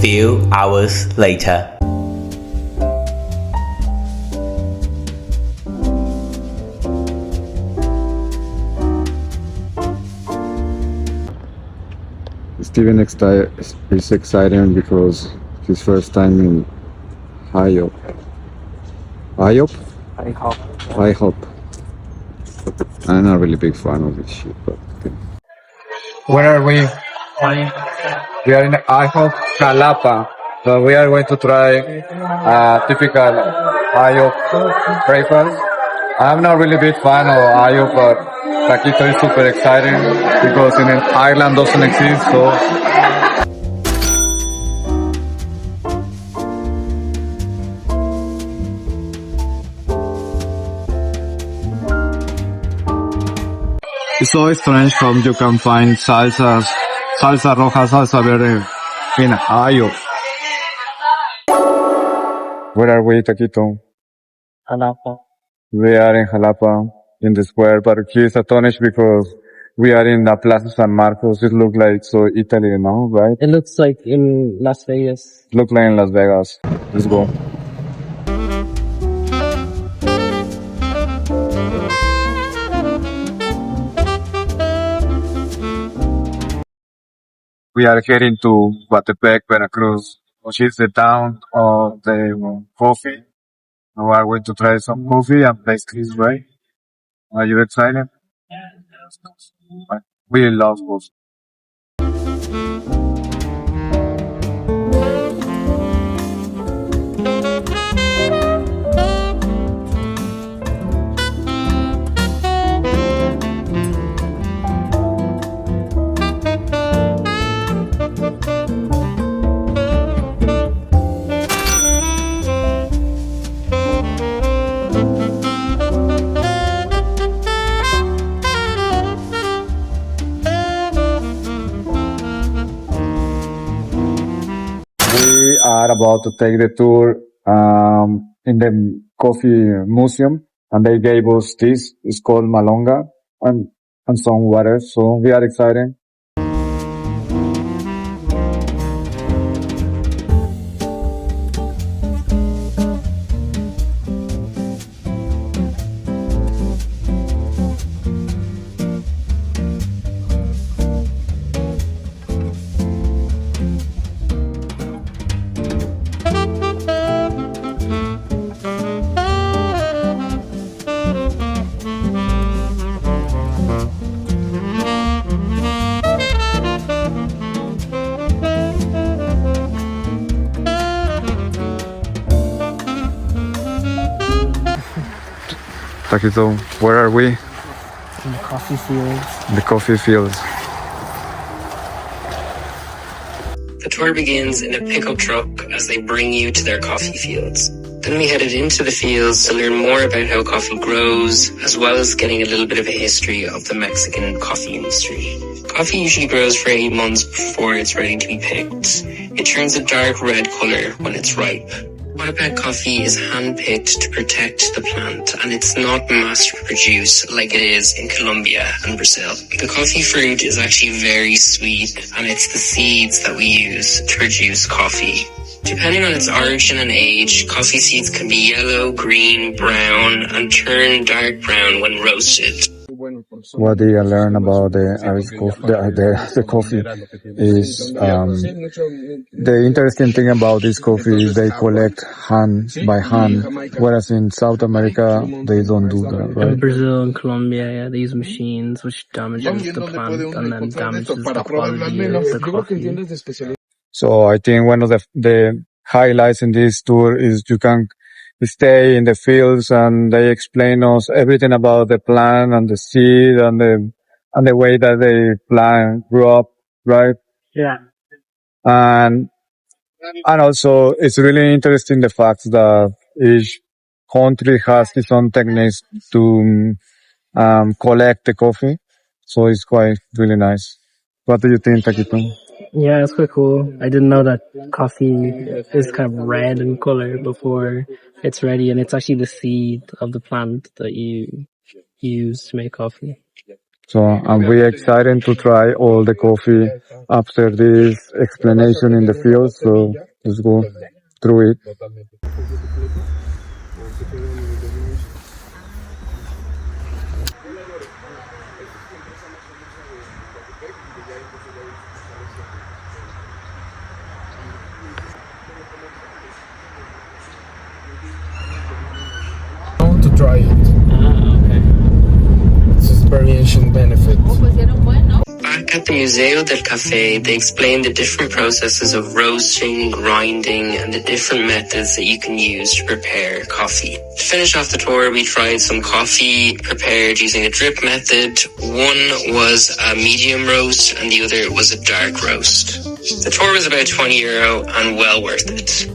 few hours later. Steven is excited because his first time in IHOP. IHOP. I'm not really big fan of this shit, but okay. Where are we? We are in IHOP Jalapa. So we are going to try typical IHOP breakfast. I'm not really big fan of IHOP, but Taquito is super exciting because in Ireland doesn't exist, so it's so strange how you can find salsa roja, salsa verde in IHOP. Where are we, Taquito? Jalapa. We are in Jalapa, in the square, but he is astonished because we are in the Plaza San Marcos. It looks like so Italy, no? Right? It looks like in Las Vegas. It looks like in Las Vegas. Let's go. We are heading to COATEPEC Veracruz, which is the town of the coffee. We are going to try some coffee and pastries, right? Are you excited? We love coffee. We are about to take the tour in the coffee museum, and they gave us this. It's called Malonga and some water. So we are excited. Taquito, where are we? In the coffee fields. The coffee fields. The tour begins in a pickup truck as they bring you to their coffee fields. Then we headed into the fields to learn more about how coffee grows, as well as getting a little bit of a history of the Mexican coffee industry. Coffee usually grows for 8 months before it's ready to be picked. It turns a dark red color when it's ripe. COATEPEC coffee is hand-picked to protect the plant, and it's not mass-produced like it is in Colombia and Brazil. The coffee fruit is actually very sweet, and it's the seeds that we use to produce coffee. Depending on its origin and age, coffee seeds can be yellow, green, brown, and turn dark brown when roasted. What did I learn about the Irish coffee? The coffee is the interesting thing about this coffee is they collect hand by hand, whereas in South America they don't do that, right? In Brazil and Colombia, yeah, they use machines which damages the plant and then damages the quality of the coffee. So I think one of the highlights in this tour is you can stay in the fields and they explain us everything about the plant and the seed and the way that the plant grew up, right? Yeah. And also it's really interesting the fact that each country has its own techniques to collect the coffee. So it's quite really nice. What do you think, Taquito? Yeah, it's quite cool. I didn't know that coffee is kind of red in color before it's ready, and it's actually the seed of the plant that you use to make coffee. So I'm really excited to try all the coffee after this explanation in the field. So let's go through it. To try it. Okay. It's just very ancient benefit. Back at the Museo del Café, they explain the different processes of roasting, grinding, and the different methods that you can use to prepare coffee. To finish off the tour, we tried some coffee prepared using a drip method. One was a medium roast and the other was a dark roast. The tour was about €20 and well worth it.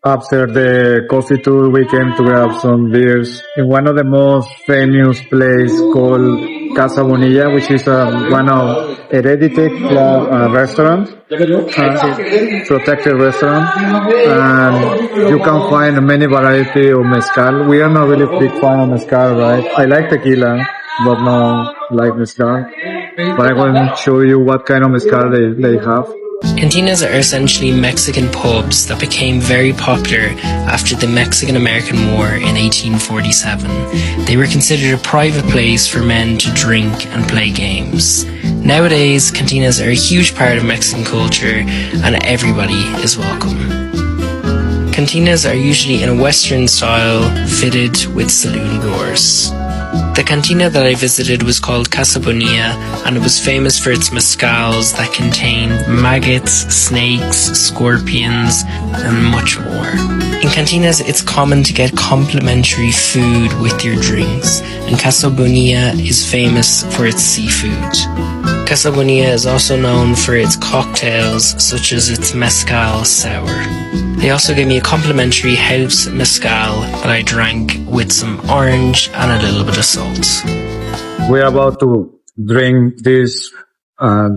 After the coffee tour, we came to grab some beers in one of the most famous places called Casa Bonilla, which is one of Hereditech restaurant, protected restaurant, and you can find many variety of mezcal. We are not really big fan of mezcal, right? I like tequila, but not like mezcal. But I'm going to show you what kind of mezcal they have. Cantinas are essentially Mexican pubs that became very popular after the Mexican-American War in 1847. They were considered a private place for men to drink and play games. Nowadays, cantinas are a huge part of Mexican culture and everybody is welcome. Cantinas are usually in a Western style, fitted with saloon doors. The cantina that I visited was called Casa Bonilla, and it was famous for its mezcals that contained maggots, snakes, scorpions, and much more. In cantinas, it's common to get complimentary food with your drinks, and Casa Bonilla is famous for its seafood. Casa Bonilla is also known for its cocktails, such as its mezcal sour. They also gave me a complimentary house mezcal that I drank with some orange and a little bit of salt. We're about to drink this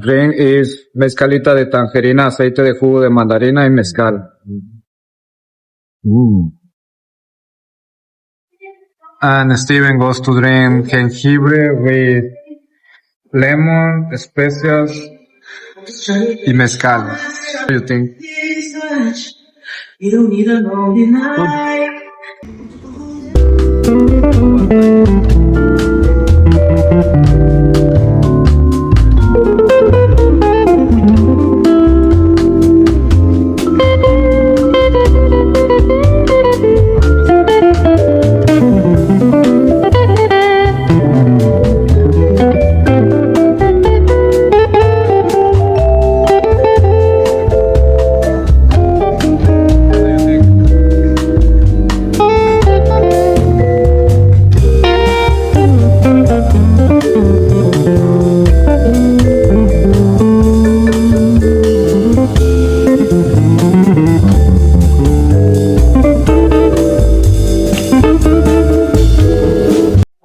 drink is mezcalita de tangerina, aceite de jugo de mandarina y mezcal. And Steven goes to drink jengibre with lemon, especias y mezcal. What do you think? You don't need a lonely night.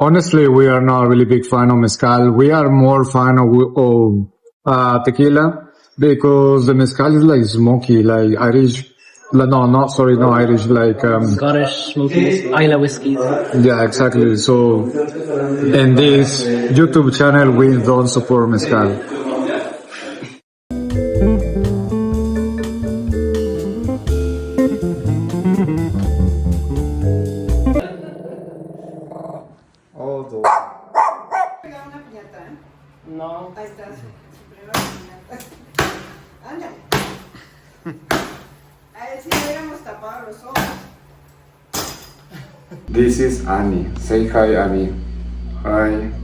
Honestly, we are not a really big fan of mezcal. We are more fan of tequila because the mezcal is like smoky, like Irish. No, not sorry, no Irish, like Scottish smoky Isla whiskies. yeah, exactly. So in this YouTube channel, we don't support mezcal. This is Annie. Say hi, Annie. Hi.